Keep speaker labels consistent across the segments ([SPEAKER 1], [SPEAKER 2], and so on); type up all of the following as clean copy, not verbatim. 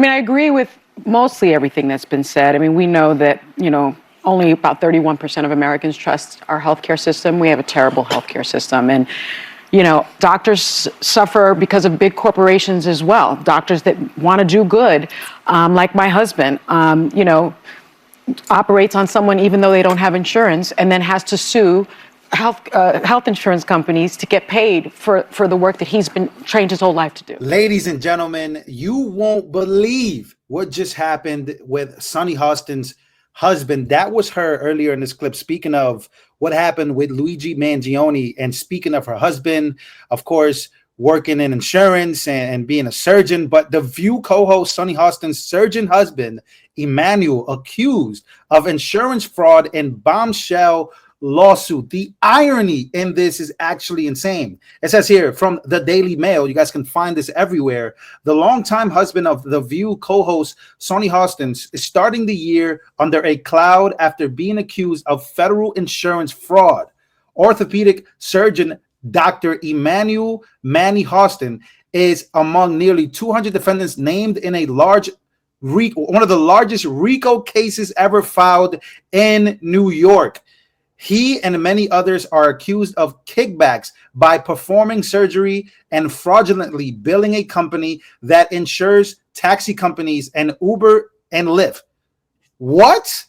[SPEAKER 1] I mean, I agree with mostly everything that's been said. I mean, we know that, only about 31% of Americans trust our healthcare system. We have a terrible healthcare system. And, doctors suffer because of big corporations as well. Doctors that want to do good, like my husband, operates on someone even though they don't have insurance and then has to sue health insurance companies to get paid for the work that he's been trained his whole life to do.
[SPEAKER 2] Ladies and gentlemen, you won't believe what just happened with Sunny Hostin's husband. That was her earlier in this clip, speaking of what happened with Luigi Mangione, and speaking of her husband, of course, working in insurance and being a surgeon. But the View co-host Sunny Hostin's surgeon husband, Emmanuel, accused of insurance fraud and bombshell lawsuit. The irony in this is actually insane. It says here from the Daily Mail, you guys can find this everywhere. The longtime husband of the View co-host Sunny Hostin is starting the year under a cloud after being accused of federal insurance fraud. Orthopedic surgeon Dr. Emmanuel Manny Hostin is among nearly 200 defendants named in a large RICO, one of the largest RICO cases ever filed in New York. He and many others are accused of kickbacks by performing surgery and fraudulently billing a company that insures taxi companies and Uber and Lyft. What?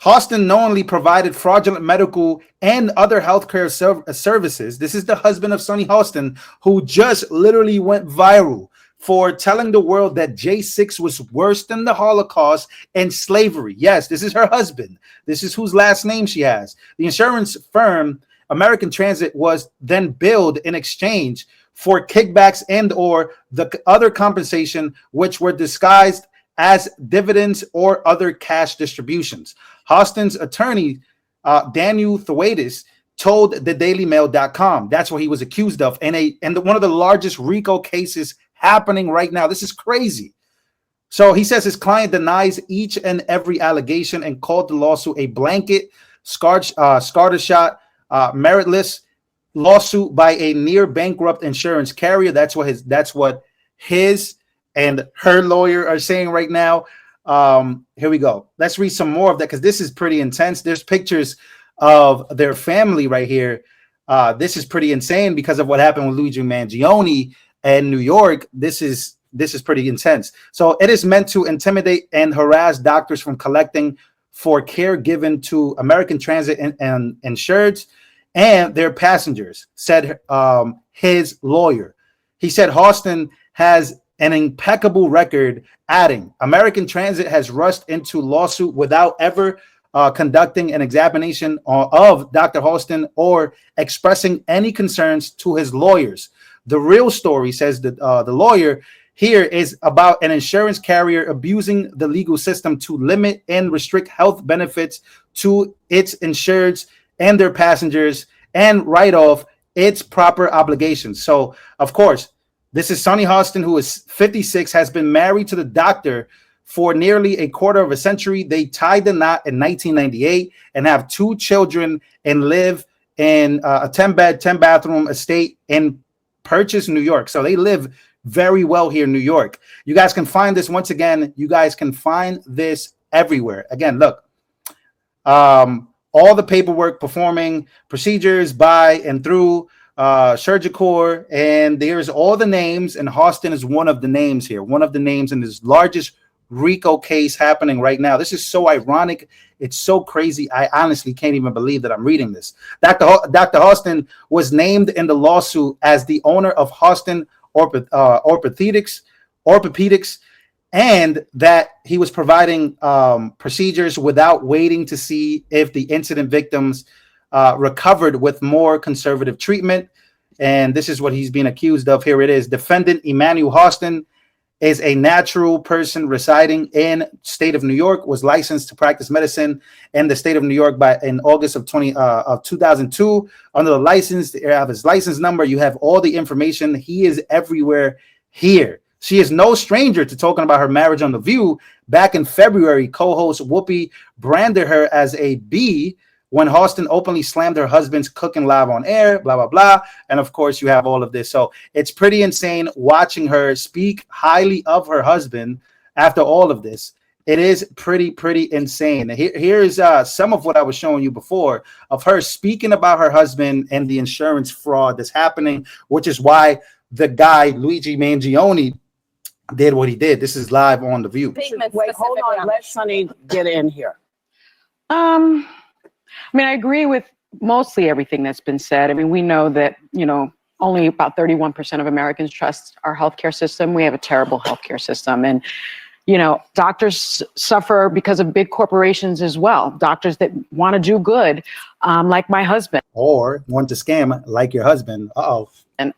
[SPEAKER 2] Hostin knowingly provided fraudulent medical and other healthcare services. This is the husband of Sunny Hostin, who just literally went viral for telling the world that J6 was worse than the Holocaust and slavery. Yes, this is her husband. This is whose last name she has. The insurance firm American Transit was then billed in exchange for kickbacks and or the other compensation, which were disguised as dividends or other cash distributions. Hostin's attorney, Daniel Thwaitis, told thedailymail.com that's what he was accused of, and one of the largest RICO cases happening right now. This is crazy. So he says his client denies each and every allegation and called the lawsuit a blanket, scattershot, meritless lawsuit by a near bankrupt insurance carrier. That's what his and her lawyer are saying right now. Here we go. Let's read some more of that because this is pretty intense. There's pictures of their family right here. This is pretty insane because of what happened with Luigi Mangione in New York. This is pretty intense. So it is meant to intimidate and harass doctors from collecting for care given to American Transit and insureds and their passengers, said his lawyer. He said Hostin has an impeccable record, adding, American Transit has rushed into lawsuit without ever conducting an examination of Dr. Hostin or expressing any concerns to his lawyers. The real story, says the lawyer here, is about an insurance carrier abusing the legal system to limit and restrict health benefits to its insureds and their passengers and write off its proper obligations. So, of course, this is Sunny Hostin, who is 56, has been married to the doctor for nearly a quarter of a century. They tied the knot in 1998 and have 2 children and live in a 10-bed, 10-bathroom estate in Purchase, New York. So they live very well here in New York. You guys can find this once again. You guys can find this everywhere. Again, look, all the paperwork, performing procedures by and through Surgicorps, and there's all the names, and Hostin is one of the names here, one of the names in this largest RICO case happening right now. This is so ironic. It's so crazy. I honestly can't even believe that I'm reading this. Dr. Hostin was named in the lawsuit as the owner of Hostin Orthopedics, and that he was providing procedures without waiting to see if the incident victims recovered with more conservative treatment. And this is what he's being accused of. Here it is. Defendant Emmanuel Hostin is a natural person residing in state of New York, was licensed to practice medicine in the state of New York in August of 2002. Under the license, you have his license number. You have all the information. He is everywhere here. She is no stranger to talking about her marriage on The View. Back in February, co-host Whoopi branded her as a B when Hostin openly slammed her husband's cooking live on air, blah, blah, blah. And of course, you have all of this. So it's pretty insane watching her speak highly of her husband after all of this. It is pretty insane. Here's some of what I was showing you before of her speaking about her husband and the insurance fraud that's happening, which is why the guy, Luigi Mangione, did what he did. This is live on The View.
[SPEAKER 3] Wait, hold on. Let Sonny get in here.
[SPEAKER 1] I mean, I agree with mostly everything that's been said. I mean, we know that, only about 31% of Americans trust our healthcare system. We have a terrible healthcare system. And, doctors suffer because of big corporations as well. Doctors that want to do good, like my husband.
[SPEAKER 2] Or want to scam like your husband.
[SPEAKER 1] And,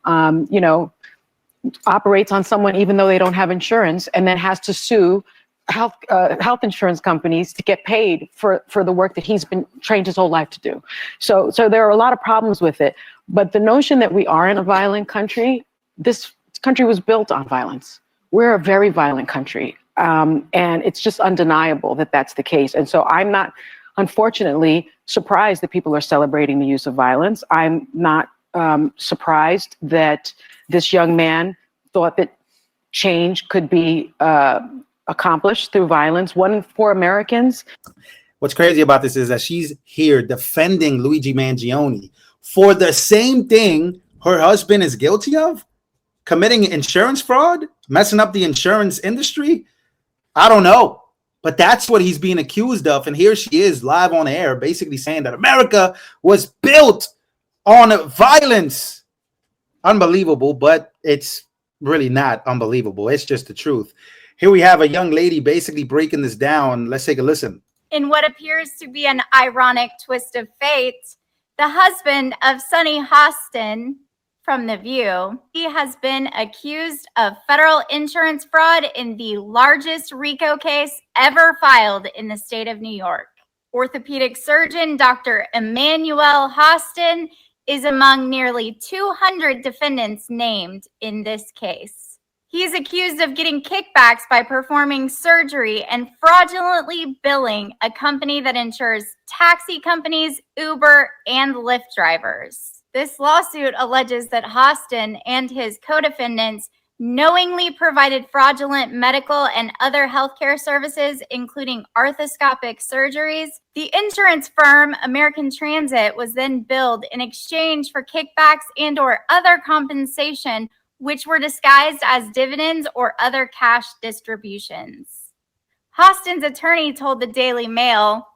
[SPEAKER 1] operates on someone even though they don't have insurance, and then has to sue health insurance companies to get paid for the work that he's been trained his whole life to do. So there are a lot of problems with it. But the notion that we are in a violent country, this country was built on violence. We're a very violent country. And it's just undeniable that that's the case. And so I'm not, unfortunately, surprised that people are celebrating the use of violence. I'm not surprised that this young man thought that change could be accomplished through violence. 1 in 4 Americans.
[SPEAKER 2] What's crazy about this is that she's here defending Luigi Mangione for the same thing her husband is guilty of, committing insurance fraud, messing up the insurance industry. I don't know, but that's what he's being accused of. And here she is live on air, basically saying that America was built on violence. Unbelievable, but it's really not unbelievable. It's just the truth. Here we have a young lady basically breaking this down. Let's take a listen.
[SPEAKER 4] In what appears to be an ironic twist of fate, the husband of Sonny Hostin from The View, he has been accused of federal insurance fraud in the largest RICO case ever filed in the state of New York. Orthopedic surgeon Dr. Emmanuel Hostin is among nearly 200 defendants named in this case. He is accused of getting kickbacks by performing surgery and fraudulently billing a company that insures taxi companies, Uber, and Lyft drivers. This lawsuit alleges that Hostin and his co-defendants knowingly provided fraudulent medical and other healthcare services, including arthroscopic surgeries. The insurance firm American Transit was then billed in exchange for kickbacks and/or other compensation, which were disguised as dividends or other cash distributions. Hostin's attorney told the Daily Mail,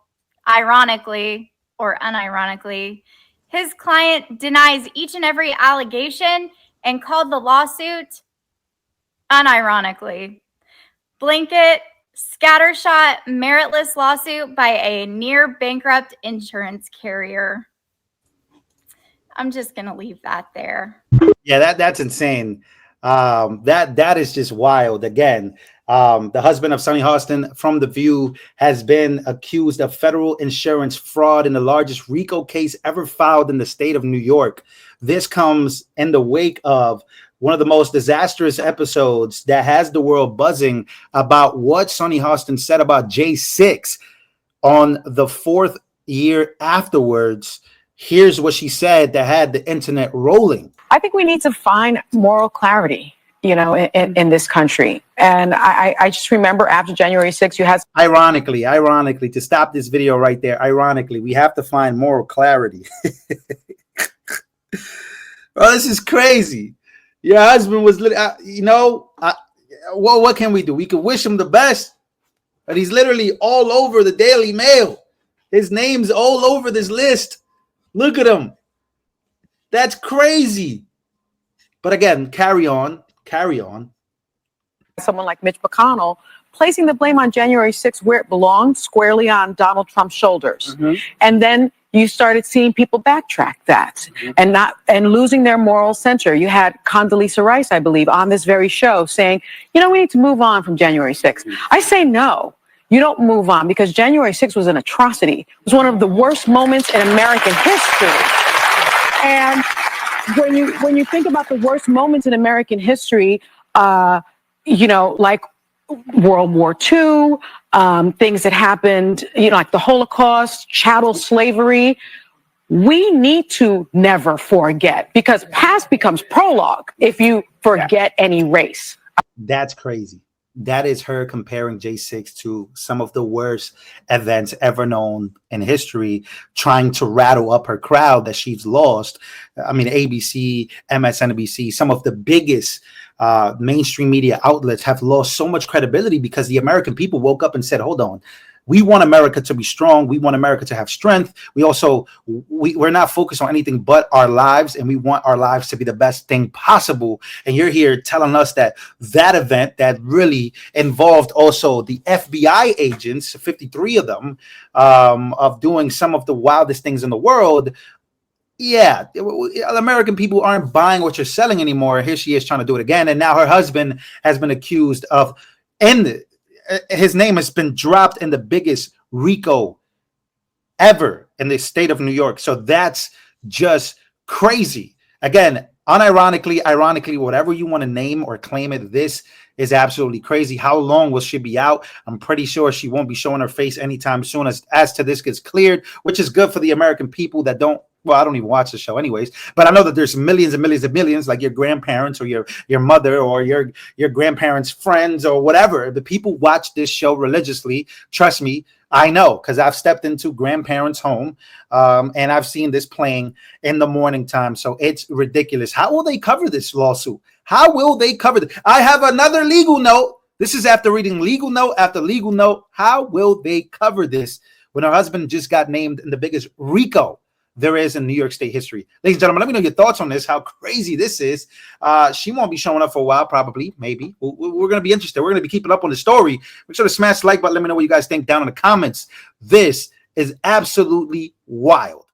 [SPEAKER 4] ironically or unironically, his client denies each and every allegation and called the lawsuit, unironically, blanket, scattershot, meritless lawsuit by a near bankrupt insurance carrier. I'm just going to leave that there.
[SPEAKER 2] Yeah, that's insane. That is just wild. Again, the husband of Sonny Hostin from The View has been accused of federal insurance fraud in the largest RICO case ever filed in the state of New York. This comes in the wake of one of the most disastrous episodes that has the world buzzing about what Sonny Hostin said about J6 on the 4th year afterwards. Here's what she said that had the internet rolling.
[SPEAKER 1] I think we need to find moral clarity, in this country. And I just remember after January 6th, you had...
[SPEAKER 2] Ironically, to stop this video right there, ironically, we have to find moral clarity. Bro, this is crazy. Your husband was, what can we do? We can wish him the best, but he's literally all over the Daily Mail. His name's all over this list. Look at him. That's crazy. But again, carry on.
[SPEAKER 1] Someone like Mitch McConnell placing the blame on January 6th where it belonged, squarely on Donald Trump's shoulders. Mm-hmm. And then you started seeing people backtrack that and losing their moral center. You had Condoleezza Rice, I believe, on this very show saying, we need to move on from January 6th. Mm-hmm. I say no. You don't move on, because January 6th was an atrocity. It was one of the worst moments in American history. And when you think about the worst moments in American history, like World War II, things that happened, like the Holocaust, chattel slavery, we need to never forget, because past becomes prologue if you forget any race.
[SPEAKER 2] That's crazy. that is her comparing J6 to some of the worst events ever known in history, trying to rattle up her crowd that she's lost. I mean, ABC, MSNBC, some of the biggest mainstream media outlets have lost so much credibility because the American people woke up and said, hold on, we want America to be strong. We want America to have strength. We also, we're not focused on anything but our lives, and we want our lives to be the best thing possible. And you're here telling us that that event that really involved also the FBI agents, 53 of them, of doing some of the wildest things in the world. Yeah, American people aren't buying what you're selling anymore. Here she is trying to do it again. And now her husband has been accused of, and his name has been dropped in the biggest RICO ever in the state of New York. So that's just crazy. Again, unironically, ironically, whatever you want to name or claim it, this is absolutely crazy. How long will she be out? I'm pretty sure she won't be showing her face anytime soon as to this gets cleared, which is good for the American people that don't, well, I don't even watch the show anyways, but I know that there's millions and millions and millions, like your grandparents or your mother or your grandparents' friends or whatever. The people watch this show religiously. Trust me, I know, because I've stepped into grandparents' home and I've seen this playing in the morning time. So it's ridiculous. How will they cover this lawsuit? How will they cover this? I have another legal note. This is after reading legal note after legal note. How will they cover this when her husband just got named in the biggest RICO there is in New York State history? Ladies and gentlemen, let me know your thoughts on this, how crazy this is. She won't be showing up for a while, probably, maybe. We're going to be interested. We're going to be keeping up on the story. Make sure to smash the like button. Let me know what you guys think down in the comments. This is absolutely wild.